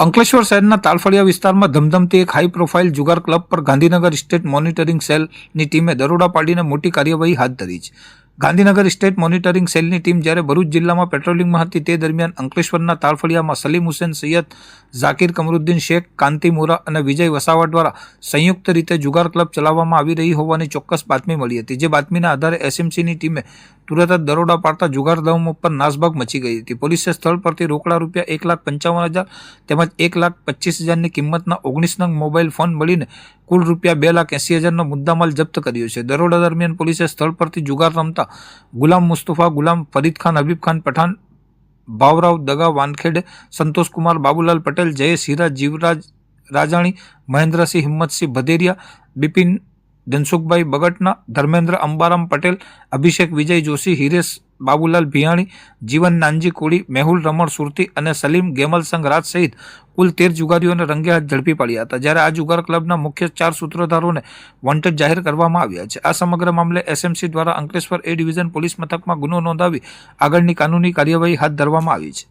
અંકલેશ્વર શહેરના તાલફળિયા વિસ્તારમાં ધમધમતી એક હાઈ પ્રોફાઇલ જુગાર ક્લબ પર ગાંધીનગર સ્ટેટ મોનિટરિંગ સેલની ટીમે દરોડા પાડીને મોટી કાર્યવાહી હાથ ધરી છે. ગાંધીનગર સ્ટેટ મોનિટરિંગ સેલની ટીમ જ્યારે ભરૂચ જિલ્લામાં પેટ્રોલિંગમાં હતી તે દરમિયાન અંકલેશ્વરના તાલફળિયામાં સલીમ હુસેન સૈયદ, ઝાકીર કમરુદ્દીન શેખ, કાંતિ મોરા અને વિજય વસાવા દ્વારા સંયુક્ત રીતે જુગાર ક્લબ ચલાવવામાં આવી રહી હોવાની ચોક્કસ બાતમી મળી હતી. જે બાતમીના આધારે એસએમસીની ટીમે તુરત જ દરોડા પાડતા જુગારધામો પર નાસભાગ મચી ગઈ હતી. પોલીસે સ્થળ પરથી રોકડા રૂપિયા 1,55,000 તેમજ 1,25,000ની કિંમતના 19 નંગ મોબાઈલ ફોન મળીને કુલ રૂપિયા 2,80,000નો મુદ્દામાલ જપ્ત કર્યો છે. દરોડા દરમિયાન પોલીસે સ્થળ પરથી જુગાર રમતા ગુલામ મુસ્તફા, ગુલામ ફરીદ ખાન, હબીબ ખાન પઠાણ, ભાવરાવ દગા વાનખેડે, સંતોષ કુમાર, બાબુલાલ પટેલ, જયેશ હીરા, જીવરાજ રાજાણી, મહેન્દ્રસિંહ હિંમતસિંહ ભદેરિયા, બિપિન ધનસુખભાઈ બગટના, ધર્મેન્દ્ર અંબારામ પટેલ, અભિષેક વિજય જોશી, હિરેશ બાબુલાલ ભિયાણી, જીવન નાનજી કોળી, મેહુલ રમણ સુરતી અને સલીમ ગેમલ સંઘ રાજ સહિત કુલ 13 જુગારીઓને રંગે હાથ ઝડપી પાડ્યા હતા. જ્યારે આ જુગાર ક્લબના મુખ્ય 4 સૂત્રધારોને વોન્ટેડ જાહેર કરવામાં આવ્યા છે. આ સમગ્ર મામલે એસએમસી દ્વારા અંકલેશ્વર એ ડિવિઝન પોલીસ મથકમાં ગુનો નોંધાવી આગળની કાનૂની કાર્યવાહી હાથ ધરવામાં આવી છે.